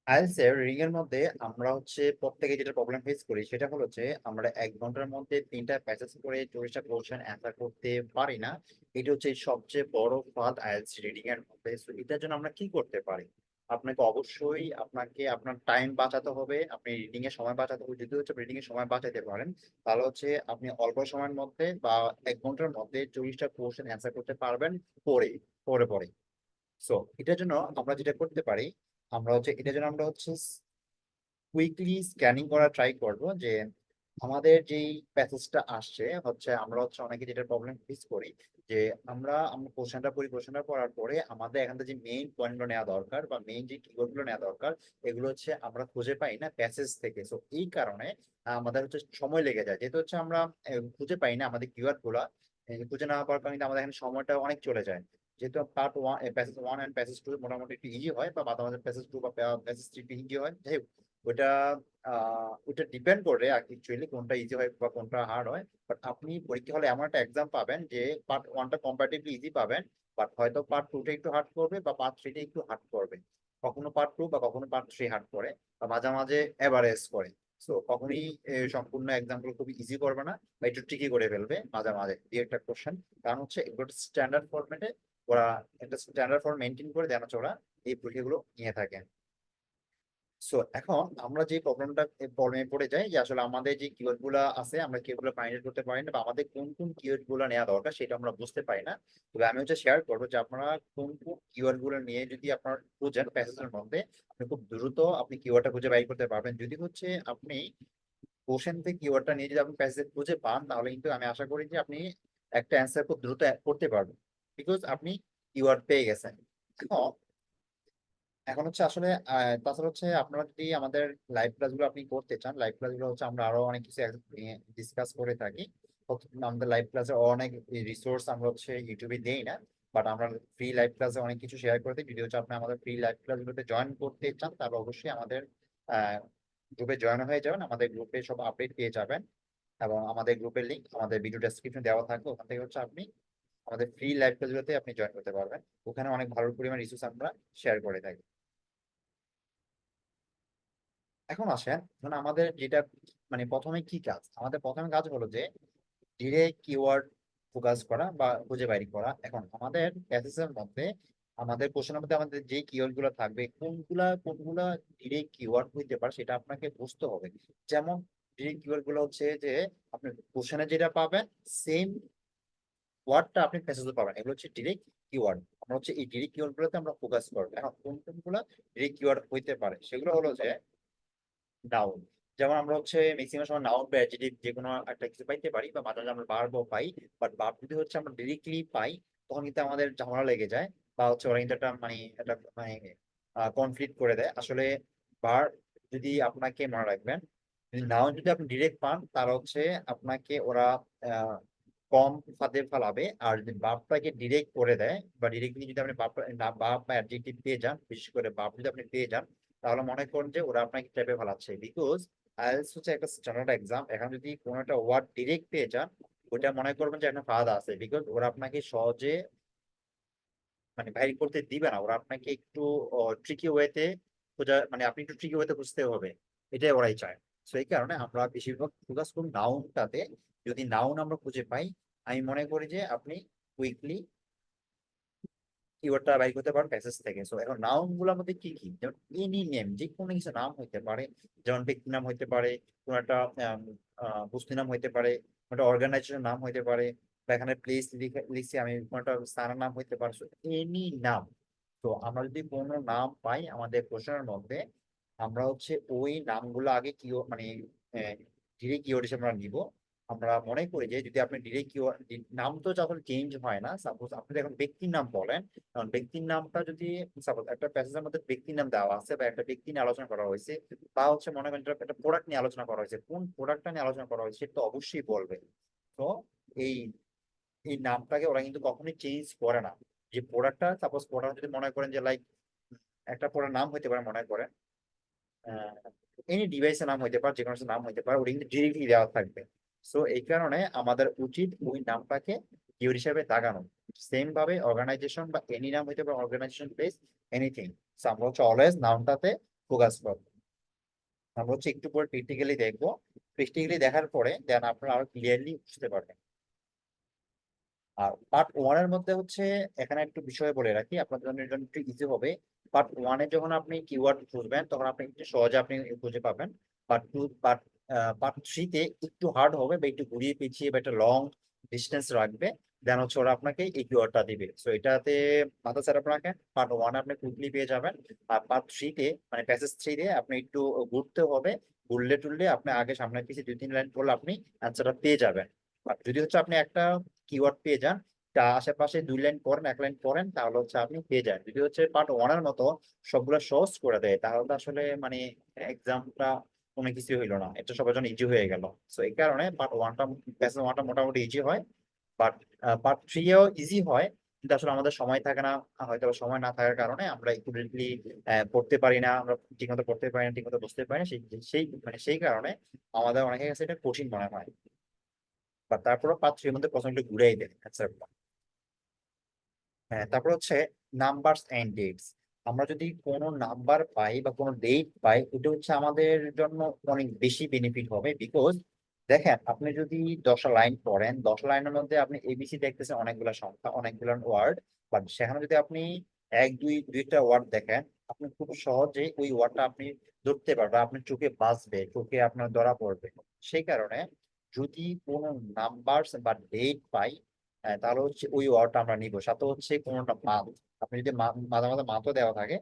IELTS এর reading এর মধ্যে আমরা প্রত্যেকে যেটা প্রবলেম ফেস করি সেটা হলো যে আমরা 1 ঘন্টার মধ্যে 3টা প্যাসেজ করে 40টা কোশ্চেন অ্যান্সার করতে পারি না। এটা হচ্ছে সবচেয়ে বড় ফাঁদ আইএলটিএস রিডিং এর মধ্যে। সো এটার জন্য আমরা কি করতে পারি? আপনাকে অবশ্যই আপনার টাইম বাঁচাতে হবে, আপনি রিডিং এর সময় বাঁচাতে হবে। যদি রিডিং এর সময় বাঁচাতে পারেন তাহলে আপনি অল্প সময়ের মধ্যে বা 1 ঘন্টার মধ্যে 40টা কোশ্চেন অ্যান্সার করতে পারবেন পড়ে পড়ে পড়ে। সো এটার জন্য আমরা যেটা করতে পারি, আমরা এটার জন্য আমরা কুইকলি স্ক্যানিং করা ট্রাই করব যে আমাদের যেই প্যাসেজটা আসছে আমরা অনেকে যেটা প্রবলেম ফেস করি যে আমরা কোশ্চেনটা পড়ার পরে আমাদের এখান থেকে যে মেইন পয়েন্টগুলো নেওয়া দরকার বা মেইন যে কিওয়ার্ড গুলো নেওয়া দরকার এগুলো আমরা খুঁজে পাই না প্যাসেজ থেকে। সো এই কারণে আমাদের সময় লেগে যায়, যেহেতু আমরা খুঁজে পাই না আমাদের কিওয়ার্ড গুলা। খুঁজে না পাওয়ার কারণে আমাদের এখানে সময়টা অনেক চলে যায়। যেহেতু পার্ট 1 প্যাসেজ 1 এন্ড প্যাসেজ 2 মোটামুটি একটু ইজি হয়, বা মাঝে মাঝে প্যাসেজ 2 বা প্যাসেজ 3 একটু ইজি হয়। যাই হোক, ওটা ওটা ডিপেন্ড করে অ্যাকচুয়ালি কোনটা ইজি হয় বা কোনটা হার্ড হয়। বাট আপনি পরীক্ষা হলে এমন একটা এক্সাম পাবেন যে পার্ট 1টা কম্পারেটিভলি ইজি পাবেন, বাট হয়তো পার্ট 2টা একটু হার্ড করবে বা পার্ট 3টা একটু হার্ড করবে। কখনো পার্ট 2 বা কখনো পার্ট 3 হার্ড করে বা মাঝে মাঝে এভারেজ করে। সো কখনোই সম্পূর্ণ এক্সাম গুলো খুব ইজি করবে না, বা একটু ট্রিকি করে ফেলবে মাঝে মাঝে দুই একটা কোশ্চেন। কারণ এগুলো স্ট্যান্ডার্ড ফরম্যাটে ওরা একটা স্ট্যান্ডার্ড ফর্ম মেনটেন করে দেন ওরা এই পরীক্ষাগুলো নিয়ে থাকে। সো এখন আমরা যে প্রবলেমে পড়ে যাই যে আসলে আমাদের যে কিওয়ার্ড গুলা আছে আমরা কিওয়ার্ড গুলো ফাইন্ড করতে পারি না, বা আমাদের কোন কোন কিওয়ার্ড গুলো নেওয়া দরকার সেটা আমরা বুঝতে পারি না। তবে আমি শেয়ার করবো যে আপনারা কোন কোন কিওয়ার্ড গুলো নিয়ে যদি আপনার খুঁজেন প্যাসেজের মধ্যে, আপনি খুব দ্রুত আপনি কিওয়ার্ডটা খুঁজে বাইর করতে পারবেন। যদি আপনি কোশ্চেন থেকে কিওয়ার্ডটা নিয়ে যদি আপনি প্যাসেজে খুঁজে পান তাহলে কিন্তু আমি আশা করি যে আপনি একটা অ্যান্সার খুব দ্রুত করতে পারবেন, বিকজ আপনি কিওয়ার্ড পেয়ে গেছেন। এখন এখন আসলে তাছাড়া আপনারা যদি আমাদের লাইভ ক্লাসগুলো আপনি করতে চান, লাইভ ক্লাসগুলো আমরা আরো অনেক কিছু ডিসকাস করে থাকি। আমাদের লাইভ ক্লাসে অনেক রিসোর্স আমরা ইউটিউবে দেই না, বাট আমরা ফ্রি লাইভ ক্লাসে অনেক কিছু শেয়ার করে দিই। যদি আপনি আমাদের ফ্রি লাইভ ক্লাসগুলোতে জয়েন করতে চান তাহলে অবশ্যই আমাদের গ্রুপে জয়েন হয়ে যাবেন, আমাদের গ্রুপে সব আপডেট পেয়ে যাবেন। এবং আমাদের গ্রুপের লিংক আমাদের ভিডিও ডেসক্রিপশন দেওয়া থাকবে, ওখান থেকে আপনি আমাদের ফ্রি লাইভ ক্লাসগুলোতে আপনি জয়েন করতে পারবেন। ওখানে অনেক ভালো পরিমাণ রিসোর্স আমরা শেয়ার করে থাকি। এখন আসেন, আমাদের যেটা প্রথমে কি কাজ, আমাদের প্রথম কাজ হলো যে ডিরেক্ট কিওয়ার্ড ফোকাস করা বা খুঁজে বাইর করা। এখন আমাদের প্যাসেজ এর মধ্যে আমাদের কোশ্চেনের মধ্যে আমাদের যে কিওয়ার্ড গুলো থাকবে কোনগুলা কোনগুলা ডিরেক্ট কিওয়ার্ড হইতে পারে সেটা আপনাকে বুঝতে হবে। যেমন ডিরেক্ট কিওয়ার্ড গুলো যে আপনি কোশ্চেনে যেটা পাবেন সেম ওয়ার্ডটা আপনি প্যাসেজে পাবেন, এগুলো ডিরেক্ট কিওয়ার্ড। আমরা এই ডিরেক্ট কিওয়ার্ড গুলোতে আমরা ফোকাস করবো। এখন কোন কোনগুলা ডিরেক্ট কিওয়ার্ড হইতে পারে সেগুলো হলো যে নাউন। যেমন আমরা ম্যাক্সিমাম সময় নাউন বা অ্যাডজেক্টিভ যে কোনো একটা কিছু পাইতে পারি, বা মাঝে মাঝে আমরা ভার্বও পাই। বাট ভার্ব যদি আমরা ডিরেক্টলি পাই তখন কিন্তু আমাদের ঝামেলা লেগে যায়, বা ওরা কিন্তু একটা কনফ্লিক্ট করে দেয় আসলে। ভার্ব যদি আপনাকে মনে রাখবেন, নাউন যদি আপনি ডিরেক্ট পান তাহলে আপনাকে ওরা আহ, কম ফাঁদে ফেলাবে। আর যদি ভার্বটাকে ডিরেক্ট করে দেয় বা ডিরেক্টলি যদি আপনি ভার্ব বা অ্যাডজেক্টিভ পেয়ে যান, বিশেষ করে ভার্ব যদি আপনি পেয়ে যান তাহলে মনে করেন যে ওরা আপনাকে ট্র্যাপে ফেলাচ্ছে। বিকজ আইএলটিএস একটা স্ট্যান্ডার্ড এক্সাম, এখন যদি কোনো একটা ওয়ার্ড ডিরেক্ট পেয়ে যান ওটা মনে করবেন যে একটা ফাঁদ আছে, বিকজ ওরা আপনাকে সহজে বাইর করতে দিবে না। ওরা আপনাকে একটু ট্রিকি ওয়েতে খোঁজা, আপনি একটু ট্রিকি ওয়েতে খুঁজতে হবে, এটাই ওরাই চায়। তো এই কারণে আমরা বেশিরভাগ ফোকাস করব নাউনটাতে। যদি নাউন আমরা খুঁজে পাই আমি মনে করি যে আপনি কুইকলি কিওয়ার্ডটা বাইর করতে পারেন প্যাসেজ থেকে। সো এখন নাউন গুলোর মধ্যে কি কি, যেমন এনি নেম, যে কোনো কিছু নাম হইতে পারে। যেমন ব্যক্তির নাম হইতে পারে, কোন একটা বস্তুর নাম হইতে পারে, কোন একটা অর্গানাইজেশনের নাম হইতে পারে, বা এখানে প্লেস লিখছি আমি, কোন একটা স্থানের নাম হইতে পারে। এনি নাম। তো আমরা যদি কোনো নাম পাই আমাদের কোশ্চেনের মধ্যে, আমরা ওই নামগুলো আগে কি ডিরেক্ট কিওয়ার্ড হিসেবে আমরা নিব। আমরা মনে করি যে যদি আপনি ডিরেক্ট কিওয়ার্ড, নাম তো যখন চেঞ্জ হয় না, সাপোজ আপনি যখন ব্যক্তির নাম বলেন, কারণ ব্যক্তির নামটা যদি সাপোজ একটা প্যাসেজের মধ্যে ব্যক্তির নাম দেওয়া আছে বা একটা ব্যক্তি নিয়ে আলোচনা করা হয়েছে, বা মনে করেন একটা প্রোডাক্ট নিয়ে আলোচনা করা হয়েছে, কোন প্রোডাক্টটা নিয়ে আলোচনা করা হয়েছে সেটা তো অবশ্যই বলবে। তো এই এই নামটাকে ওরা কিন্তু কখনোই চেঞ্জ করে না। যে প্রোডাক্টটা, সাপোজ প্রোডাক্ট যদি মনে করেন যে লাইক একটা প্রোডাক্ট নাম হইতে পারে, মনে করেন এনি ডিভাইসের নাম হইতে পারে, যে কোনো নাম হইতে পারে, ওটা কিন্তু ডিরেক্টলি দেওয়া থাকবে। সো এই কারণে আমাদের উচিত ওই নামটাকে কিওয়ার্ড হিসেবে দাগানো। সেম ভাবে অর্গানাইজেশন বা এনি নাম হইতে পারে, অর্গানাইজেশন প্লেস এনিথিং। আমরা অলওয়েজ নামটাতে ফোকাস করবো। আমরা হচ্ছে একটু পরে প্র্যাকটিক্যালি দেখবো, প্র্যাকটিক্যালি দেখার পরে দেন আপনারা আরো ক্লিয়ারলি বুঝতে পারবেন। আর পার্ট ওয়ান এর মধ্যে হচ্ছে এখানে একটু বিষয় বলে রাখি আপনাদের জন্য একটু ইজি হবে। পার্ট ওয়ানে যখন আপনি কিওয়ার্ড খুঁজবেন তখন আপনি একটু সহজে আপনি খুঁজে পাবেন। পার্ট থ্রিতে একটু হার্ড হবে বা একটু ঘুরিয়ে পিছিয়ে বা একটা লং ডিস্টেন্স রাখবে, দেন হচ্ছে ওরা আপনাকে এই কিওয়ার্ডটা দিবে। সো এটাতে মাথা স্যার আপনাকে পার্ট ওয়ান আপনি কুইকলি পেয়ে যাবেন। আর পার্ট থ্রিতে মানে প্যাসেজ থ্রিতে আপনি একটু ঘুরতে হবে, ঘুরলে টুরলে আপনি আগে সামনে পিছিয়ে 2-3 লাইন পড়লে আপনি অ্যান্সারটা পেয়ে যাবেন। আর যদি হচ্ছে আপনি একটা কিওয়ার্ড পেয়ে যান, তা আশেপাশে 2 লাইন পড়েন 1 লাইন পড়েন, তাহলে হচ্ছে আপনি পেয়ে যান। যদি হচ্ছে পার্ট ওয়ানের মতো সবগুলো সহজ করে দেয় তাহলে তো আসলে মানে এক্সামটা কোনো কিছু হইলো না, এটা সবার জন্য ইজি হয়ে গেল। তো এই কারণে পার্ট ওয়ানটা প্যাসেজ ওয়ানটা মোটামুটি ইজি হয়, বাট পার্ট থ্রিও ইজি হয়, কিন্তু আসলে আমাদের সময় থাকে না। হয়তো বা সময় না থাকার কারণে আমরা একুরেটলি পড়তে পারি না, আমরা ঠিকমতো পড়তে পারি না, ঠিকমতো বুঝতে পারি না, সেই সেই মানে সেই কারণে আমাদের অনেকের কাছে এটা কঠিন মনে হয়। বা তারপরে পার্ট থ্রির মধ্যে প্রশ্নগুলো ঘুরাই দেয় অ্যান্সার। হ্যাঁ, তারপর হচ্ছে নাম্বারস এন্ড ডেটস। আমরা যদি কোনো নাম্বার পাই বা কোনো ডেট পাই, এটা হচ্ছে আমাদের জন্য অনেক বেশি বেনিফিট হবে। বিকজ দেখেন, আপনি যদি 10 লাইন পড়েন, 10 লাইনের মধ্যে আপনি এবিসি দেখতেছেন অনেকগুলো সংখ্যা, অনেকগুলো ওয়ার্ড, বাট সেখানে যদি আপনি দুইটা ওয়ার্ড দেখেন, আপনি খুব সহজে ওই ওয়ার্ডটা আপনি ধরতে পারবেন, আপনার চোখে বাজবে, চোখে আপনার ধরা পড়বে। সেই কারণে যদি কোনো নাম্বার বা ডেট পাই, হ্যাঁ, তাহলে হচ্ছে ওই ওয়ার্ডটা আমরা নিব। সাথে হচ্ছে কোনোটা মান্থ, আপনি যদি মাঝে মাঝে মান্থও দেওয়া থাকে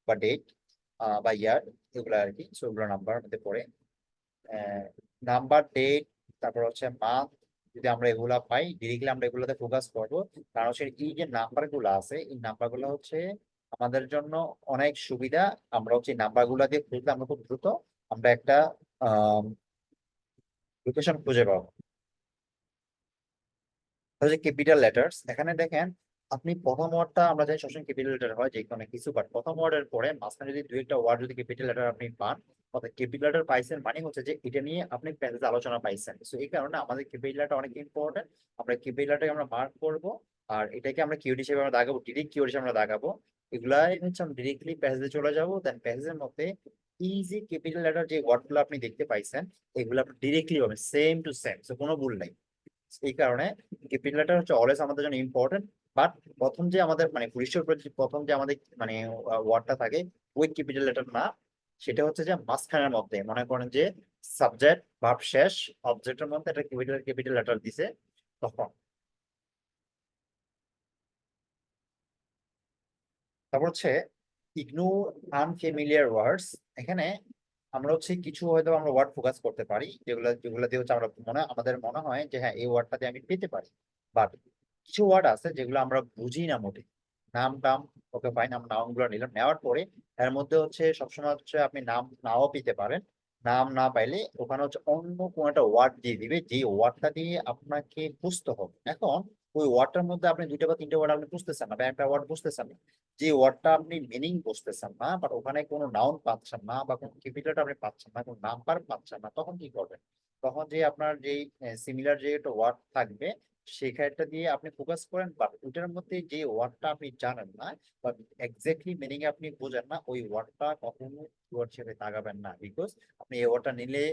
বা ডেট বা ইয়ার, এগুলো আর কি, সো ওগুলো নাম্বার মধ্যে পড়ে। নাম্বার, ডেট, তারপর হচ্ছে মান্থ, যদি আমরা এগুলা পাই ডিরেক্টলি আমরা এগুলোতে ফোকাস করবো। কারণ হচ্ছে এই যে নাম্বার গুলো আছে, এই নাম্বার গুলো হচ্ছে আমাদের জন্য অনেক সুবিধা। আমরা হচ্ছে নাম্বার গুলা দিয়ে খুঁজলে আমরা খুব দ্রুত আমরা একটা লোকেশন খুঁজে পাবো। হচ্ছে ক্যাপিটাল লেটার্স, এখানে দেখেন আপনি প্রথম ওয়ার্ডটা আমরা জানি সবসময় ক্যাপিটাল লেটার হয় যে কোনো কিছু, বাট প্রথম ওয়ার্ডের পরে মাঝখানে যদি দুই একটা ওয়ার্ড যদি ক্যাপিটাল লেটার আপনি পান, অর্থাৎ ক্যাপিটাল লেটার পাইছেন মানে হচ্ছে যে এটা নিয়ে আপনি প্যাসেজে আলোচনা পাইছেন। তো এই কারণে আমাদের ক্যাপিটাল লেটার অনেক ইম্পর্টেন্ট। আমরা ক্যাপিটাল লেটারকে আমরা মার্ক করব, আর এটাকে আমরা কিওয়ার্ড হিসেবে আমরা দাগাবো, ডিরেক্ট কিওয়ার্ড হিসেবে আমরা দাগাবো। এগুলাই হচ্ছে আমরা ডিরেক্টলি প্যাসেজে চলে যাব, দেন প্যাসেজের মধ্যে এই যে ক্যাপিটাল লেটার যে ওয়ার্ডগুলো আপনি দেখতে পাইছেন, এগুলো আপনি ডিরেক্টলি পাবেন, সেম টু সেম, কোনো ভুল নাই। এই কারণে ক্যাপিটাল লেটার হচ্ছে অলওয়েজ আমাদের জন্য ইম্পর্টেন্ট। বাট প্রথম যে আমাদের মানে পুলিশের উপরে যে প্রথম যে আমাদের মানে ওয়ার্ডটা থাকে, ওই ক্যাপিটাল লেটার না, সেটা হচ্ছে যে মাঝখানের মধ্যে মনে করেন যে সাবজেক্ট ভার্ব শেষ অবজেক্টের মধ্যে একটা ক্যাপিটাল ক্যাপিটাল লেটার দিছে তখন। তারপর হচ্ছে ইগনোর আনফেমিলিয়ার ওয়ার্ডস। এখানে আমরা হচ্ছে কিছু হয়তো আমরা ওয়ার্ড ফোকাস করতে পারি, যেগুলো যেগুলো দিয়ে হচ্ছে আমরা আমাদের মনে হয় যে হ্যাঁ এই ওয়ার্ডটা দিয়ে আমি পেতে পারি। বাট কিছু ওয়ার্ড আছে যেগুলো আমরা বুঝি না মোটে। নাম টাম, ওকে ফাইন, আমরা নাম গুলো নিলাম, নেওয়ার পরে এর মধ্যে হচ্ছে সবসময় হচ্ছে আপনি নাম নাও পেতে পারেন। নাম না পাইলে ওখানে হচ্ছে অন্য কোনো একটা ওয়ার্ড দিয়ে দিবে, যে ওয়ার্ডটা দিয়ে আপনাকে বুঝতে হবে। এখন ওই ওয়ার্ডটার মধ্যে আপনি 2টা বা 3টা ওয়ার্ড আপনি বুঝতেছেন না, বা একটা ওয়ার্ড বুঝতেছেন না, যে ওয়ার্ডটা আপনি মিনিং বুঝতেছেন না, বাট ওখানে কোনো নাউন পাচ্ছেন না বা কোনো ক্যাপিটালটা আপনি পাচ্ছেন না, কোনো নাম্বার পাচ্ছেন না, তখন কি করবেন? তখন যে আপনার যেই সিমিলার যে একটা ওয়ার্ড থাকবে, সেখানটা দিয়ে আপনি ফোকাস করেন, বাট ওইটার মধ্যে যে ওয়ার্ডটা আপনি জানেন না বা এক্স্যাক্টলি মিনিং আপনি বোঝেন না, ওই ওয়ার্ডটা কখনো ওয়ার্ড হিসেবে তাকাবেন না। বিকজ আপনি এই ওয়ার্ডটা নিলে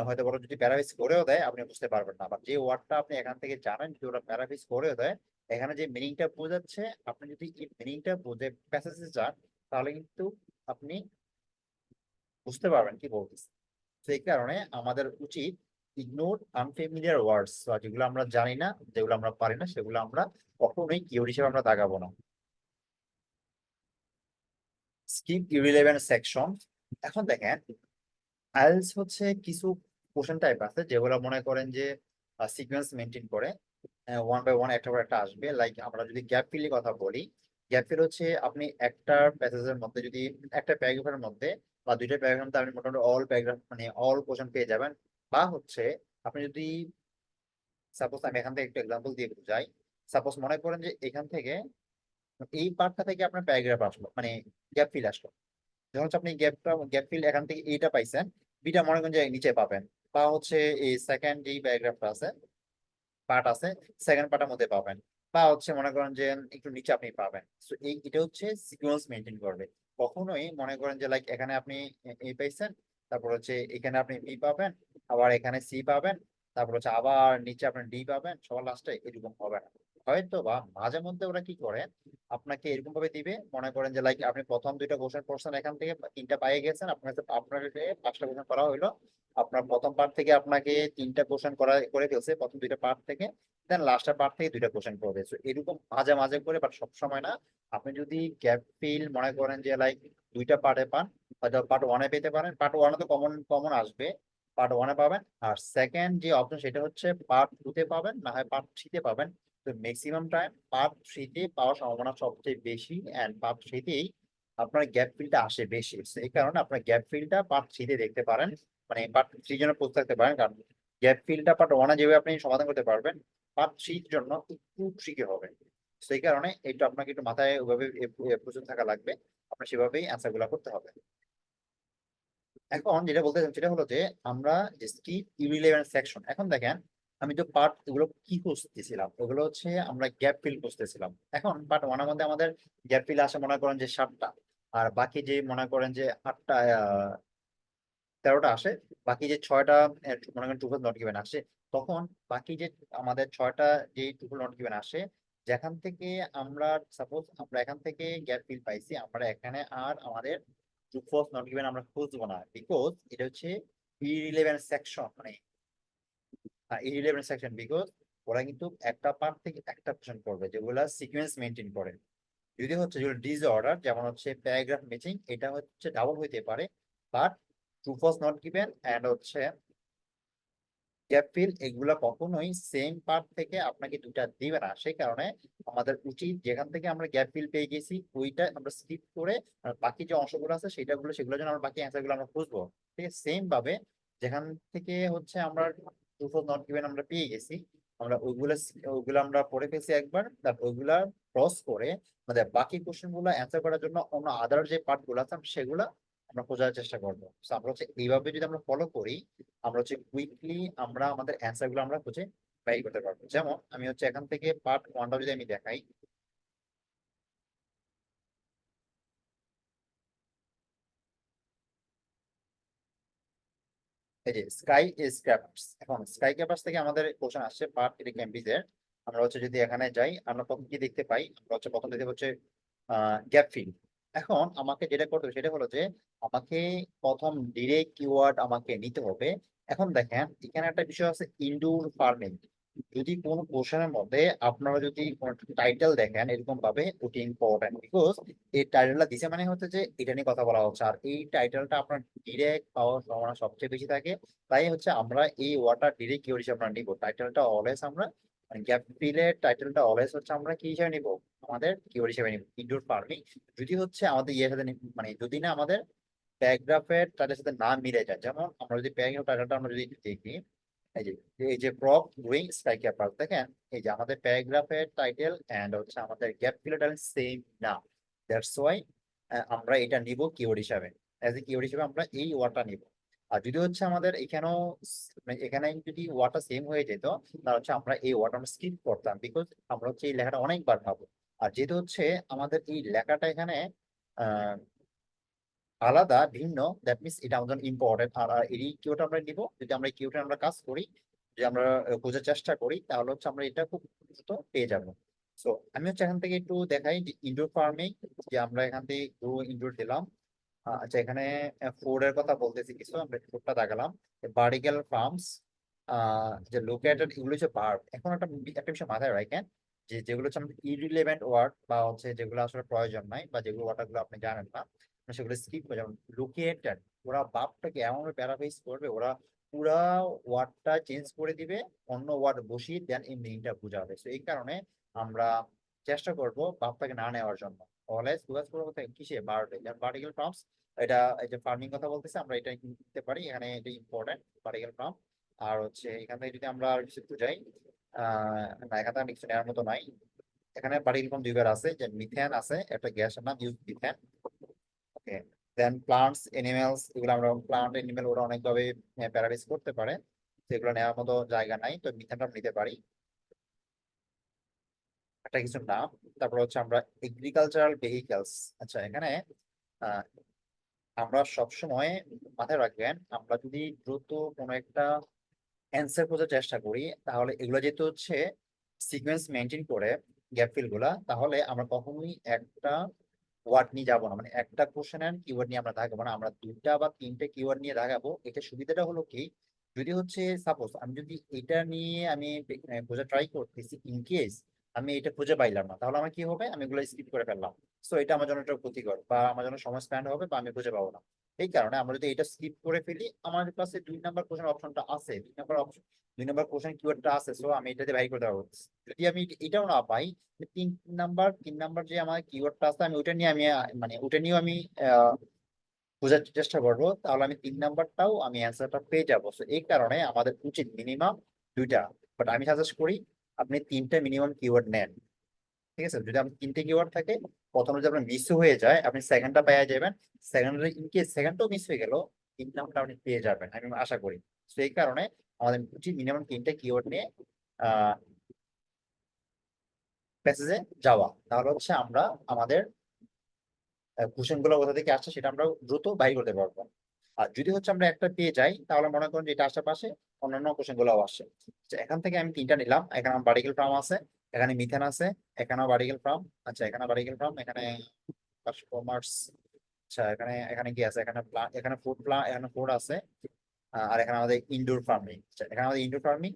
হয়তো বড় যদি প্যারাফ্রেজ করেও দেয় আপনি বুঝতে পারবেন না, বাট যে ওয়ার্ডটা আপনি এখান থেকে জানেন যদি ওরা প্যারাফ্রেজ করেও দেয়, এখানে যে মিনিংটা বোঝাচ্ছে, আপনি যদি এই মিনিংটা বুঝে প্যাসেজে যান, তাহলে কিন্তু আপনি বুঝতে পারবেন কি বলতেছে। তো এই কারণে আমাদের উচিত ইগনোর আনফেমিলিয়ার ওয়ার্ডস, যেগুলো আমরা জানি না, যেগুলো আমরা পারি না, সেগুলো আমরা কখনোই কিওয়ার্ড হিসেবে আমরা দাগাবো না। Skip irrelevant section. এখন দেখেন, আইএলটিএস হচ্ছে কিছু কোশ্চেন টাইপ আছে যেগুলো মনে করেন যে সিকোয়েন্স মেনটেন করে, ওয়ান বাই ওয়ান একটা পর একটা আসবে। লাইক আমরা যদি গ্যাপ ফিলের কথা বলি, গ্যাপ ফিল হচ্ছে আপনি একটা প্যাসেজের মধ্যে যদি একটা প্যারাগ্রাফের মধ্যে বা দুইটা প্যারাগ্রাফের মধ্যে আপনি মোটামুটি অল প্যারাগ্রাফ মানে অল কোশ্চেন পেয়ে যাবেন। বা হচ্ছে আপনি যদি সাপোজ, আমি এখান থেকে একটা এক্সাম্পল দিয়ে বুঝাই। সাপোজ মনে করেন যে এখান থেকে এই পার্টটা থেকে আপনার প্যারাগ্রাফ আসলো, মানে গ্যাপ ফিল আসলো, যখন হচ্ছে আপনি গ্যাপ ফিল এখান থেকে এইটা পাইছেন, বিটা মনে করেন যে নিচে পাবেন। বা হচ্ছে এই সেকেন্ড যেই প্যারাগ্রাফটা আছে, পার্ট আছে, সেকেন্ড পার্টের মধ্যে পাবেন। বা হচ্ছে মনে করেন যে একটু নিচে আপনি পাবেন। তো এটা হচ্ছে সিকোয়েন্স মেনটেন করবে। কখনোই মনে করেন যে লাইক এখানে আপনি এ পাইছেন, তারপর হচ্ছে এখানে আপনি বি পাবেন, আবার এখানে সি পাবেন, তারপর হচ্ছে আবার নিচে আপনি ডি পাবেন, সবার লাস্টে এরকম হবে না। হয়তো বা মাঝে মধ্যে ওরা কি করে আপনাকে এরকম ভাবে দিবে, মনে করেন যে লাইক আপনি প্রথম দুইটা কোশ্চেন পড়ছেন, এখান থেকে তিনটা পাইয়ে গেছেন, আপনাকে পাঁচটা কোশ্চেন করা হইলো, আপনার প্রথম পার্ট থেকে আপনাকে তিনটা কোশ্চেন করে ফেলছে, প্রথম দুইটা পার্ট থেকে, দেন লাস্টের পার্ট থেকে দুইটা কোশ্চেন করবে। So এরকম মাঝে মাঝে করে, বাট সব সময় না। আপনি যদি গ্যাপ ফিল মনে করেন যে লাইক দুইটা পার্টে পান, হয়তো পার্ট ওয়ানে পেতে পারেন, পার্ট ওয়ানে তো কমন কমন আসবে, পার্ট ওয়ানে পাবেন। আর সেকেন্ড যে অপশন সেটা হচ্ছে পার্ট টু তে পাবেন, না হয় পার্ট থ্রিতে পাবেন। তো ম্যাক্সিমাম টাইম পার্ট থ্রিতে পাওয়ার সম্ভাবনা সবচেয়ে বেশি, অ্যান্ড পার্ট থ্রিতেই আপনার গ্যাপ ফিলটা আসে বেশি। So এই কারণে আপনার গ্যাপ ফিলটা পার্ট থ্রিতে দেখতে পারেন, মানে পার্ট থ্রি জন্য প্রস্তুত থাকতে পারেন। কারণ গ্যাপ ফিলটা পার্ট ওয়ানে যেভাবে আপনি সমাধান করতে পারবেন, পার্ট থ্রির জন্য একটু ট্রিকি হবে। সেই কারণে এটা আপনাকে একটু মাথায় ওইভাবে প্রস্তুত থাকা লাগবে, আপনার সেভাবেই অ্যান্সার গুলা করতে হবে। এখন যেটা বলতে চাই সেটা হলো যে আমরা যে স্কিপ ইররিলেভেন্ট সেকশন, এখন দেখেন আমি তো পার্ট এগুলো কি খুঁজতেছিলাম, ওগুলো হচ্ছে আমরা গ্যাপ ফিল খুঁজতেছিলাম। এখন পার্ট ওয়ানের মধ্যে আমাদের গ্যাপ ফিল আসে মনে করেন যে 7টা, আর বাকি যে মনে করেন যে 8টা 13টা আসে, বাকি যে 6টা মনে করেন ট্রুথ নট গিভেন আসে। তখন বাকি যে আমাদের 6টা যে ট্রুথ নট গিভেন আসে, যেখান থেকে আমরা সাপোজ আমরা এখান থেকে গ্যাপ ফিল পাইছি, আমরা এখানে আর আমাদের ট্রু ফলস নট গিভেন আমরা খুঁজবো না, বিকজ এটা হচ্ছে ইররিলেভেন্ট সেকশন, মানে ইররিলেভেন্ট সেকশন, বিকজ ওরা কিন্তু একটা পার্ট থেকে একটা কোশ্চেন করবে যেগুলা সিকোয়েন্স মেনটেন করে। যদি হচ্ছে যেগুলো ডিসঅর্ডার, যেমন হচ্ছে প্যারাগ্রাফ ম্যাচিং, এটা হচ্ছে ডাবল হইতে পারে, but true false not given and হচ্ছে গ্যাপ ফিল এগুলা কখনোই সেম পার্ট থেকে আপনাকে দুটা দিবে না। সেই কারণে আমাদের উচিত যেখান থেকে আমরা গ্যাপ ফিল পেয়ে গেছি ওইটা আমরা স্কিপ করে, আর বাকি যে অংশগুলো আছে সেগুলোর জন্য আমরা বাকি অ্যান্সার গুলো আমরা খুঁজবো। ঠিক আছে, সেম ভাবে যেখান থেকে হচ্ছে আমরা ট্রু ফলস নট গিভেন আমরা পেয়ে গেছি, আমরা ওইগুলো ওইগুলো আমরা পড়ে ফেলছি একবার, তারপর ওইগুলা ক্রস করে আমাদের বাকি কোশ্চেন গুলো অ্যান্সার করার জন্য অন্য আদার যে পার্ট গুলো আছে সেগুলা আমরা খোঁজার চেষ্টা করবো। So আমরা হচ্ছে এইভাবে যদি আমরা ফলো করি, আমরা হচ্ছে কুইকলি আমরা আমাদের অ্যান্সার গুলো আমরা খুঁজে বের করতে পারবো। যেমন আমি হচ্ছে এখান থেকে পার্ট ওয়ানটা যদি আমি দেখাই, এই যে স্কাই স্ক্র্যাপার্স, এখন স্কাই ক্র্যাপার্স থেকে আমাদের কোশ্চেন আসছে পার্ট থ্রি ক্যাম্বিজের। আমরা হচ্ছে যদি এখানে যাই, আমরা প্রথম কি দেখতে পাই, আমরা হচ্ছে প্রথম দেখতে হচ্ছে গ্যাপ ফিল। এখন আমাকে যেটা করতে হবে সেটা হলো যে আমাকে প্রথম ডিরেক্ট কিওয়ার্ড আমাকে নিতে হবে। এখন দেখেন এখানে একটা বিষয় আছে, ইনডোর ফার্মিং। যদি কোনো কোশ্চেনের মধ্যে আপনারা যদি কোনো টাইটেল দেখেন এরকম ভাবে, ওটি ইম্পর্টেন্ট, বিকজ এই টাইটেলটা দিছে মানে হচ্ছে যে এটা নিয়ে কথা বলা হচ্ছে, আর এই টাইটেলটা আপনার ডিরেক্ট পাওয়ার সম্ভাবনা সবচেয়ে বেশি থাকে। তাই হচ্ছে আমরা এই ওয়াটার ডিরেক্ট কিওয়ার্ড হিসেবে আমরা নিব টাইটেলটা অলওয়েজ, আমরা মানে গ্যাপ ফিলের টাইটেলটা অলওয়েজ হচ্ছে আমরা কি হিসেবে নিব, আমাদের কিওয়ার্ড হিসেবে নিব ইনডোর ফার্মিং। যদি হচ্ছে আমাদের ইয়ের সাথে মানে যদি না আমাদের প্যারাগ্রাফের টাইটেলের সাথে না মিলে যায়, যেমন আমরা যদি প্যারাগ্রাফ টাইটেলটা আমরা যদি দেখি, এই যে প্রপ গ্রোয়িং স্ট্রাইকার পার্ট, দেখেন এই যে আমাদের প্যারাগ্রাফের টাইটেল এন্ড হচ্ছে আমাদের গ্যাপ ফিলের টাইটেল সেম না। দ্যাটস ওয়াই আমরা এটা নিব কিওয়ার্ড হিসাবে, অ্যাজ এ কিওয়ার্ড হিসাবে আমরা এই ওয়ার্ডটা নিব। আর যদি হচ্ছে আমাদের এখানেও মানে এখানে যদি ওয়ার্ডটা সেম হয়ে যেত, তাহলে হচ্ছে আমরা এই ওয়ার্ডটা আমরা স্কিপ করতাম, বিকজ আমরা হচ্ছে এই লেখাটা অনেকবার পাবো। আর যেহেতু হচ্ছে আমাদের এই লেখাটা এখানে আলাদা ভিন্ন, দ্যাট মিনস এটা আমাদের ইম্পর্টেন্ট। আর এই কিউটা আমরা নিব, যদি আমরা এই কিউটা আমরা কাজ করি, যদি আমরা বোঝার চেষ্টা করি, তাহলে হচ্ছে আমরা এটা খুব দ্রুত পেয়ে যাব। সো আমি হচ্ছে এখান থেকে একটু দেখাই যে ইনডোর ফার্মিং, যে আমরা এখান থেকে গ্রো ইনডোর দিলাম। আচ্ছা এখানে ফুড এর কথা বলতেছি কিছু, আমরা ফুডটা দেখালাম। ভার্টিক্যাল ফার্মস, যে লোকেটেড, এগুলো হচ্ছে ভার্ব। এখন একটা বিষয় মাথায় রাখেন, যে যেগুলো হচ্ছে আমাদের ইরিলেভেন্ট ওয়ার্ড বা হচ্ছে যেগুলো আসলে প্রয়োজন নাই, বা যেগুলো ওয়ার্ডগুলো আপনি জানেন না, সেগুলো স্কিপ করে, যেমন লোকেটেড, ওরা বাপটাকে এমন প্যারাফ্রেজ করবে, ওরা পুরা ওয়ার্ডটা চেঞ্জ করে দিবে, অন্য ওয়ার্ড বসিয়ে দেন এই মিনিংটা বোঝাবে। তো এই কারণে আমরা চেষ্টা করব বাপটাকে না নেওয়ার জন্য, অলওয়েজ ফোকাস করবো কোথায়, কিসে, ভার্বে। যেমন ভার্টিক্যাল ফার্মস, এটা এই যে ফার্মিং কথা বলতেছে, আমরা এটা নিতে পারি, এখানে এটা ইম্পর্টেন্ট ভার্টিক্যাল ফার্ম। আর হচ্ছে এখান থেকে যদি আমরা আর কিছু একটু যাই, না এখান থেকে কিছু নেওয়ার মতো নাই। এখানে ভার্টিক্যাল ফার্ম দুইবার আছে, যে মিথেন আছে, একটা গ্যাসের নাম ইউজ মিথেন। ওকে, দেন প্লান্টস এনিমেলস, এগুলো আমরা প্লান্ট এনিমেল ওরা অনেকভাবে প্যারাডাইজ করতে পারে, সেগুলো নেওয়ার মতো জায়গা নাই, তো মিথেনটা আমরা নিতে পারি। একটা কিছু নাম, তারপর হচ্ছে আমরা এগ্রিকালচারাল ভেহিকলস। আচ্ছা, এখানে আহ, আমরা সবসময় মাথায় রাখবেন, আমরা যদি দ্রুত কোনো একটা অ্যান্সার খোঁজার চেষ্টা করি, তাহলে এগুলো যেহেতু হচ্ছে সিকোয়েন্স মেনটেন করে গ্যাপ ফিল গুলা, তাহলে আমরা কখনোই একটা ওয়ার্ড নিয়ে যাবো না, মানে একটা কোশ্চেনের কিওয়ার্ড নিয়ে আমরা দাগাবো না, আমরা দুইটা বা তিনটে কিওয়ার্ড নিয়ে দাগাবো। এটা সুবিধাটা হলো কি, যদি হচ্ছে সাপোজ আমি যদি এটা নিয়ে আমি খোঁজা ট্রাই করতেছি, ইন কেস আমি এটা খুঁজে পাইলাম না, তাহলে আমার কি হবে, আমি এগুলো স্কিপ করে ফেললাম। সো এটা আমার জন্য একটা ক্ষতিকর, বা আমার জন্য সময় স্পেন্ড হবে, বা আমি খুঁজে পাবো না। এই কারণে আমরা যদি এটা স্কিপ করে ফেলি, আমার কাছে 2 নাম্বার কোশ্চেন অপশনটা আছে, 2 নাম্বার অপশন, 2 নাম্বার কোশ্চেন কিওয়ার্ডটা আছে, সো আমি এটাতে ভ্যারি করতে পারবো। যদি আমি এটাও না পাই, 3 নাম্বার যে আমার কিওয়ার্ডটা আছে, আমি ওটা নিয়ে আমি মানে ওটা নিয়েও আমি আহ, বোঝার চেষ্টা করবো, তাহলে আমি 3 নাম্বারটাও আমি অ্যান্সারটা পেয়ে যাবো। So, এই কারণে আমাদের উচিত মিনিমাম দুইটা, বাট আমি সাজেস্ট করি আপনি তিনটা মিনিমাম কিওয়ার্ড নেন। ঠিক আছে, যদি আপনার তিনটে কিওয়ার্ড থাকে, প্রথমে যদি আপনার মিস হয়ে যায়, আপনি সেকেন্ডটা পেয়ে যাবেন। সেকেন্ডে ইন কেস সেকেন্ডটাও মিস হয়ে গেল, 3 নাম্বারটা আপনি পেয়ে যাবেন, আমি আশা করি। তো এই কারণে আমাদের উচিত মিনিমাম তিনটে কিওয়ার্ড নিয়ে আহ প্যাসেজে যাওয়া, তাহলে হচ্ছে আমরা আমাদের কোশ্চেন গুলো কোথা থেকে আসছে সেটা আমরা দ্রুত বাই করতে পারবো। আর যদি হচ্ছে আমরা একটা পেয়ে যাই, তাহলে মনে করেন যে এটা আশেপাশে অন্যান্য কোশ্চেন গুলো আসে। আচ্ছা, এখান থেকে আমি তিনটা নিলাম, এখানে আমার বার্টিকেল ফার্ম আছে, এখানে মিথেন আছে, এখানেও বার্টিকেল ফার্ম। আচ্ছা, এখানে বার্টিকেল ফার্ম, এখানে কমার্স। আচ্ছা, এখানে এখানে কি আছে, এখানে প্লান্ট, এখানে ফুড প্লান্ট, এখানে ফুড আছে। আর এখানে আমাদের ইনডোর ফার্মিং। আচ্ছা, এখানে আমাদের ইনডোর ফার্মিং।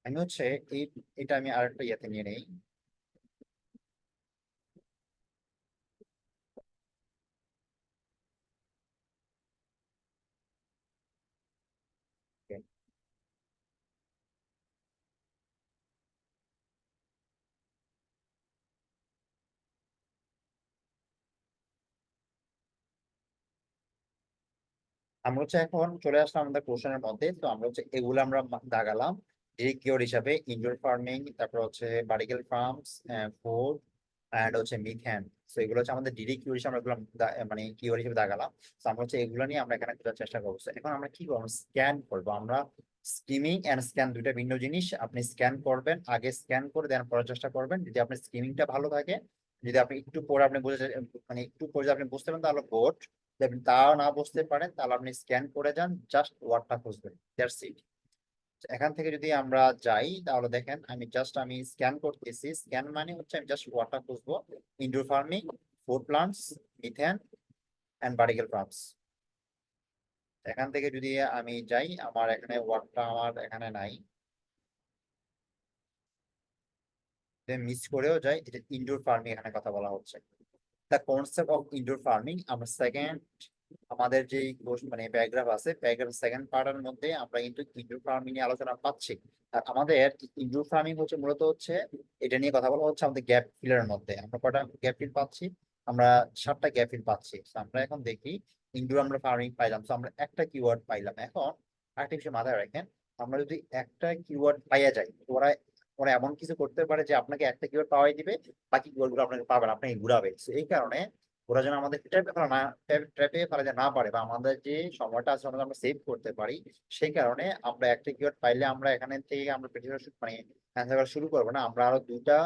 আমি হচ্ছে এই এটা আমি আরেকটা ইয়েতে নিয়ে নেই। আমরা হচ্ছে এখন চলে আসলাম আমাদের কোশ্চেনের মধ্যে। তো আমরা হচ্ছে এগুলো আমরা দাগালাম ডিরেক্ট কিওয়ার্ড হিসাবে, ইনডোর ফার্মিং, তারপর হচ্ছে ভার্টিক্যাল ফার্মস, ফুড, এন্ড হচ্ছে মিথেন। তো এগুলো হচ্ছে আমাদের ডিরেক্ট কিওয়ার্ড হিসেবে আমরা এগুলো মানে কিওয়ার্ড হিসেবে দাগালাম। তো আমরা হচ্ছে এগুলো নিয়ে আমরা এখানে খোঁজার চেষ্টা করবো। So, এখন আমরা কি করবো, স্ক্যান করবো। আমরা স্কিমিং এন্ড স্ক্যান দুইটা ভিন্ন জিনিস। আপনি স্ক্যান করবেন, আগে স্ক্যান করে দেন পড়ার চেষ্টা করবেন। যদি আপনার স্কিমিংটা ভালো থাকে, যদি আপনি একটু পরে আপনি বুঝে মানে একটু পরে যদি আপনি বুঝতে পারেন, তাহলে গুড। যদি আপনি তাও না বুঝতে পারেন, তাহলে আপনি স্ক্যান করে যান, জাস্ট ওয়ার্ডটা খুঁজবেন, দ্যাটস ইট। এখান থেকে যদি আমরা যাই, তাহলে দেখেন আমি স্ক্যান করতেছি। স্ক্যান মানে হচ্ছে আমি জাস্ট ওয়ার্ডটা খুঁজবো, indoor farming, food plants, methane and vertical farms. এখান থেকে যদি আমি যাই, আমার এখানে ওয়ার্ডটা আমার এখানে নাই, মিস করেও যাই, এটা ইনডোর ফার্মিং এখানে কথা বলা হচ্ছে। The concept of indoor farming, আমরা সেকেন্ড আমাদের যে মানে প্যারাগ্রাফ আছে, প্যারাগ্রাফ সেকেন্ড পার্টের মধ্যে আমরা কিন্তু ইনডোর ফার্মিং নিয়ে আলোচনা পাচ্ছি। আর আমাদের ইনডোর ফার্মিং হচ্ছে মূলত হচ্ছে এটা নিয়ে কথা বলা হচ্ছে আমাদের গ্যাপ ফিলের মধ্যে। আমরা কটা গ্যাপ ফিল পাচ্ছি, আমরা 7টা গ্যাপ ফিল পাচ্ছি। So, আমরা এখন দেখি ইনডোর আমরা ফার্মিং পাইলাম, তো আমরা একটা কিওয়ার্ড পাইলাম। এখন আরেকটা বিষয় মাথায় রাখেন, আমরা যদি একটা কিওয়ার্ড পাইয়া যাই, ওরা ওরা এমন কিছু করতে পারে যে আপনাকে একটা কিওয়ার্ড পাওয়াই দিবে, বাকি কিওয়ার্ড গুলো আপনাকে পাবে না, আপনাকে ঘুরাবে। So, এই কারণে ওরা যেন আমাদের ট্র্যাপে ফেলা না, ট্র্যাপে ফেলা যে না পারে, বা আমাদের যে সময়টা আছে আমরা সেভ করতে পারি। সেই কারণে আমরা একটা কিওয়ার্ড পাইলে আমরা এখানে থেকে আমরা মানে অ্যান্সার করা শুরু করবো না, আমরা আরো দুইটা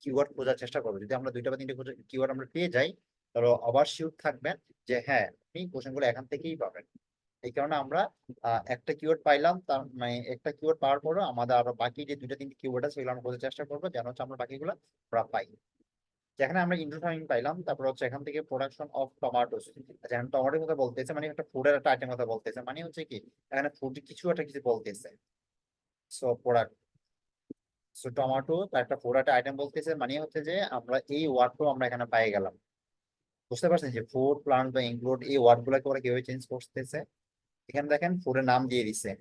কিওয়ার্ড খোঁজার চেষ্টা করবো। যদি আমরা দুইটা বা তিনটে কিওয়ার্ড আমরা পেয়ে যাই, তাহলে আবার শিওর থাকবেন যে হ্যাঁ, আপনি কোশ্চেন গুলো এখান থেকেই পাবেন। এই কারণে আমরা একটা কিওয়ার্ড পাইলাম, তার মানে একটা কিওয়ার্ড পাওয়ার পরও আমাদের আরো বাকি যে দুইটা তিনটে কিওয়ার্ড আছে সেগুলো আমরা বোঝার চেষ্টা করবো, যেন হচ্ছে আমরা বাকিগুলো আমরা পাই। যেখানে আমরা ইনডোর ফার্মিং পাইলাম, তারপর হচ্ছে এখান থেকে প্রোডাকশন অফ টমেটোস। যেখানে টমেটোর কথা বলতেছে, মানে একটা ফুডের একটা আইটেম কথা বলতেছে, মানে হচ্ছে কি এখানে ফুড কিছু একটা কিছু বলতেছে। সো প্রোডাক্ট, সো টমেটো একটা ফুড একটা আইটেম বলতেছে, মানে হচ্ছে যে আমরা এই ওয়ার্ডটাও আমরা এখানে পাই গেলাম। বুঝতে পারছেন যে ফুড প্লান্ট বা ইনক্লুড এই ওয়ার্ড গুলাকে ওরা কিভাবে চেঞ্জ করতেছে। এখানে দেখেন ফুডের নাম দিয়ে দিছে,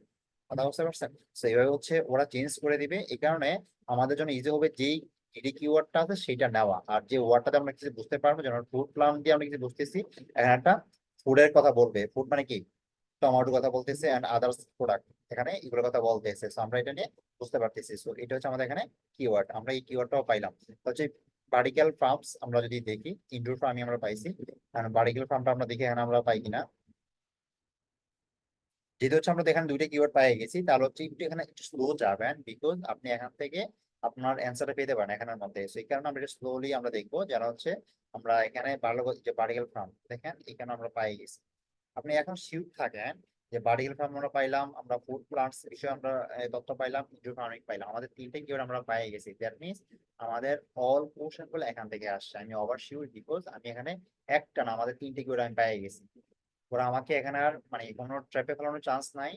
কথা বুঝতে পারছেন। তো এইভাবে হচ্ছে ওরা চেঞ্জ করে দিবে। এই কারণে আমাদের জন্য ইজি হবে যেই ইডি কিওয়ার্ডটা আছে সেটা নেওয়া, আর যে ওয়ার্ডটাতে আমরা কিছু বুঝতে পারবো, যেমন ফুড প্লান্ট দিয়ে আমরা কিছু বুঝতেছি, এখানে একটা ফুডের কথা বলবে, ফুড মানে কি টমেটো কথা বলতেছে এন্ড আদার্স প্রোডাক্ট, এখানে এগুলোর কথা বলতেছে। সো আমরা এটা নিয়ে বুঝতে পারতেছি। সো এটা হচ্ছে আমাদের এখানে কিওয়ার্ড, আমরা এই কিওয়ার্ডটাও পাইলাম। তো হচ্ছে ভার্টিক্যাল ফার্মস আমরা যদি দেখি, ইনডোর ফার্মিং আমরা পাইছি, কারণ ভার্টিক্যাল ফার্মটা আমরা দেখি এখানে আমরা পাই কিনা। যেহেতু হচ্ছে আমরা তো এখানে দুইটা কিওয়ার্ড পেয়ে গেছি, তাহলে হচ্ছে একটু এখানে একটু স্লো যাবেন, বিকজ আপনি এখান থেকে আপনার অ্যান্সারটা পেতে পারেন এখানের মধ্যে। সেই কারণে আমরা একটু স্লোলি আমরা দেখবো, যেন হচ্ছে আমরা এখানে ভালো যে পার্টিকেল ফর্ম দেখেন এখানে আমরা পাই গেছি। আপনি এখন শিওর থাকেন যে পার্টিকেল ফার্ম আমরা পাইলাম, আমরা ফুড প্লান্টস বিষয়ে আমরা তথ্য পাইলাম, ইনডোর ফার্মিং পাইলাম, আমাদের তিনটে কিওয়ার্ড আমরা পাই গেছি। দ্যাট মিনস আমাদের অল কোশ্চেন গুলো এখান থেকে আসছে। আমি ওভার শিওর, বিকজ আমি এখানে একটা না আমাদের তিনটে কিওয়ার্ড আমি পাই গেছি। ওরা আমাকে এখানে আর মানে কোনো ট্র্যাপে ফেলানোর চান্স নাই।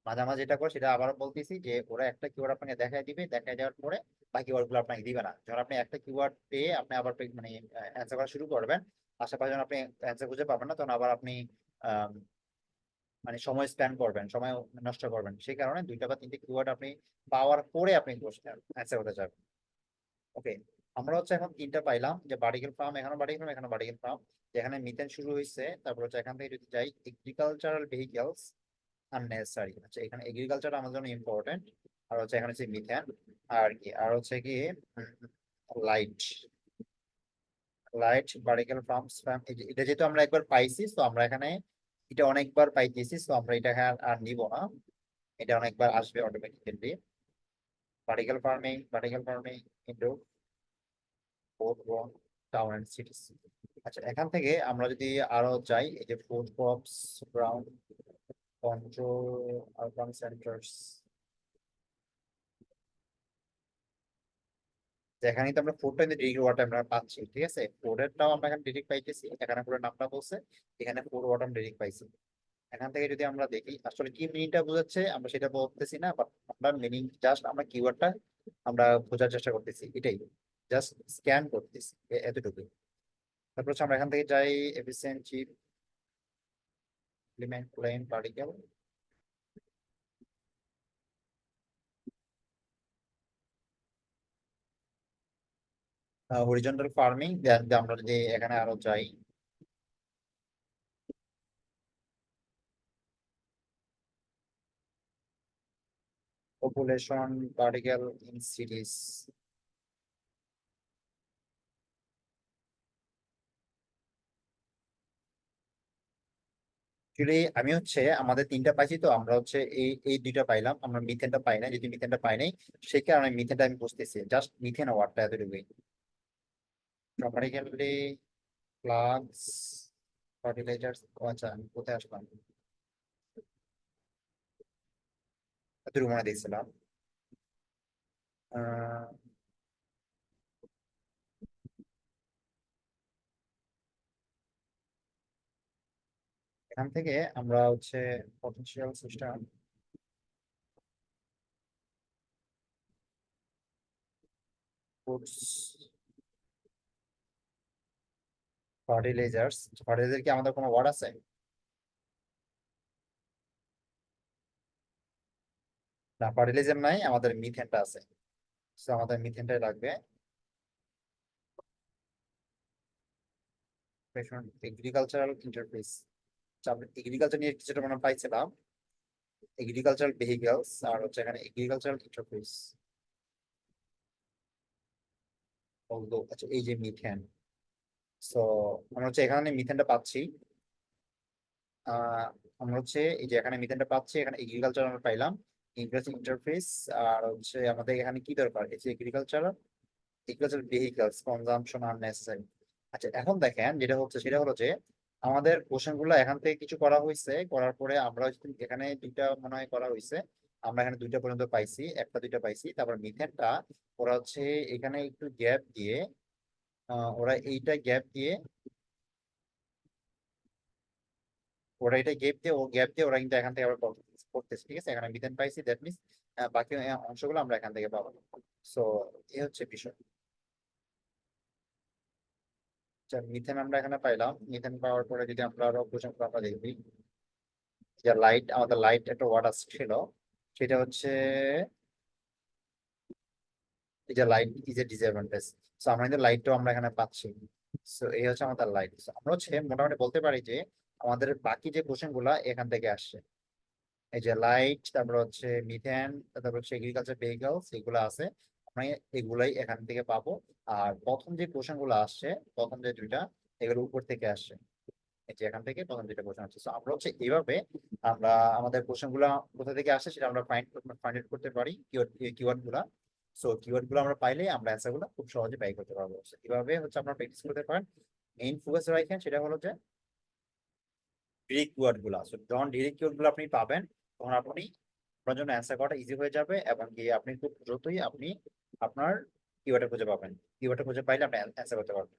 মাঝামাঝি যেটা করে সেটা আবার বলতেছি যে ওরা একটা কিওয়ার্ড আপনাকে দেখাই দিবে, দেখাই দেওয়ার পরে বাকি ওয়ার্ড গুলো আপনাকে দিবে না। যখন আপনি একটা কিওয়ার্ড পেয়ে আপনি আবার মানে অ্যান্সার করা শুরু করবেন, আশেপাশে যখন আপনি অ্যান্সার খুঁজে পাবেন না, তখন আবার আপনি মানে সময় স্পেন্ড করবেন, সময় নষ্ট করবেন। সেই কারণে দুইটা বা তিনটে কিওয়ার্ড আপনি পাওয়ার পরে আপনি অ্যান্সার করতে যাবেন। ওকে, আমরা হচ্ছে এখন তিনটা পাইলাম, যে পার্টিকেল ফার্ম, এখানে পার্টিকেল ফার্ম, এখানে পার্টিকেল ফার্ম, যেখানে মিথেন শুরু হয়েছে। তারপর হচ্ছে এখান থেকে যদি যাই এগ্রিকালচারাল ভেহিকলস আননেসেসারি, আচ্ছা এখানে এগ্রিকালচার আমাদের জন্য ইম্পর্টেন্ট। আর হচ্ছে এখানে হচ্ছে মিথেন, আর কি আর হচ্ছে কি লাইট, লাইট পার্টিকেল ফার্মস ফ্যাম। এটা যেহেতু আমরা একবার পাইছি, তো আমরা এখানে এটা অনেকবার পাইতেছি, তো আমরা এটা আর নিব না, এটা অনেকবার আসবে automatically. Particular farming into food town and cities. আচ্ছা এখান থেকে আমরা যদি আরো যাই, এই যে food crops ground control urban centres, যেখানে তো আমরা ফুডটা কিন্তু ডিরেক্ট ওয়াটার আমরা পাচ্ছি, ঠিক আছে, ফুডেরটাও আমরা এখানে ডিরেক্ট পাইতেছি, এখানে পুরো নামটা বলছে, এখানে ফুড ওয়াটার ডিরেক্ট পাইছি। এখান থেকে যদি আমরা দেখি আসলে কি মিনিংটা বোঝাচ্ছে আমরা সেটা বলতেছি না, বাট আমরা মিনিং জাস্ট আমরা কিওয়ার্ডটা আমরা বোঝার চেষ্টা করতেছি, এটাই জাস্ট স্ক্যান করতেছি, এতটুকুই। তারপর হচ্ছে আমরা এখান থেকে যাই efficient chip element plane particle, horizontal farming. আমরা যদি এখানে আরো যাই, population particle in cities. Actually আমি হচ্ছে আমাদের তিনটা পাইছি, তো আমরা হচ্ছে এই এই দুইটা পাইলাম, আমরা মিথেনটা পাই না। যদি মিথেনটা পাই নাই, সেই কারণে মিথেনটা আমি বুঝতেছি, জাস্ট মিথেন ওয়ার্ডটা এতটুকুই। প্রপারিক্যালি প্লাগস ফার্টিলাইজার্স, আচ্ছা আমি কোথায় আসলাম, এতটুকু মনে দিয়েছিলাম। আহ, এখান থেকে আমরা হচ্ছে potential system foods fertilisers, fertiliser কি আমাদের কোনো ওয়ার্ড আছে? না, ফার্টিলাইজার নাই, আমাদের মিথেনটা আছে। তো আমাদের মিথেনটাই লাগবে। এগ্রিকালচারাল ইন্টারফেস, এগ্রিকালচার নিয়ে কিছুটা মনে হয় পাইছিলাম, এগ্রিকালচারাল ভেহিকলস, আর হচ্ছে এখানে এগ্রিকালচারাল ইন্টারফেস। আচ্ছা এই যে মিথেন, সো আমরা হচ্ছে এখানে মিথেনটা পাচ্ছি। আহ আমরা হচ্ছে এই যে এখানে মিথেনটা পাচ্ছি, এখানে এগ্রিকালচার আমরা পাইলাম, ইন্টারফেস। আর হচ্ছে আমাদের এখানে কি দরকার, এই যে এগ্রিকালচার ভেহিকলস কনজাম্পশন আর নেসেসারি। আচ্ছা এখন দেখেন যেটা হচ্ছে সেটা হলো যে আমাদের কোশ্চেন গুলো এখান থেকে কিছু করা হয়েছে, করার পরে আমরা এখানে দুইটা মনে হয় করা হয়েছে, আমরা এখানে দুইটা পর্যন্ত পাইছি, একটা দুইটা পাইছি। তারপর মিথেনটা ওরা হচ্ছে এখানে একটু গ্যাপ দিয়ে, ওরা এইটা গ্যাপ দিয়ে, ওরা এটা গ্যাপ দিয়ে, ও গ্যাপ দিয়ে ওরা কিন্তু এখান থেকে আবার করতেছে, ঠিক আছে। এখানে মিথেন পাইছি, দ্যাট মিনস বাকি অংশগুলো আমরা এখান থেকে পাবো। সো এই হচ্ছে বিষয়। মিথেন আমরা এখানে পাইলাম, মিথেন পাওয়ার পরে যদি আমরা আরো কোশ্চেন আমরা দেখবি, যে লাইট, আমাদের লাইট একটা ওয়ার্ড ছিল, সেটা হচ্ছে এই যে light is a disadvantage. So আমরা কিন্তু লাইটটাও আমরা এখানে পাচ্ছি। সো এই হচ্ছে আমাদের লাইট। আমরা হচ্ছে মোটামুটি বলতে পারি যে আমাদের বাকি যে কোশ্চেন গুলা এখান থেকে আসছে। এই যে লাইট, তারপর হচ্ছে মিথেন, তারপর হচ্ছে এগ্রিকালচার ভেহিকলস, এগুলো আছে, আমরা এগুলাই এখান থেকে পাবো। আর প্রথম যে কোশ্চেন গুলো আসছে, প্রথম যে দুইটা, এগুলো উপর থেকে আসছে। এই যে এখান থেকে প্রথম যেটা কোশ্চেন হচ্ছে, সো আমরা হচ্ছে এইভাবে আমরা আমাদের কোশ্চেন গুলা কোথা থেকে আসে সেটা আমরা ফাইন্ড আউট করতে পারি, কিওয়ার্ড গুলা। সো কিওয়ার্ড গুলো আমরা পাইলে আমরা অ্যান্সার গুলো খুব সহজে বাই করতে পারবো। So, কিভাবে হচ্ছে আপনারা প্র্যাকটিস করতে পারেন, মেইন ফোকাস রাখেন সেটা হলো যে ডিরেক্ট কিওয়ার্ড গুলা। সো যখন ডিরেক্ট কিওয়ার্ড গুলো আপনি পাবেন তখন আপনি আপনার জন্য অ্যান্সার করাটা ইজি হয়ে যাবে, এবং কি আপনি খুব দ্রুতই আপনি আপনার কিওয়ার্ডটা খুঁজে পাবেন। কিওয়ার্ডটা খুঁজে পাইলে আপনি অ্যান্সার করতে পারবেন।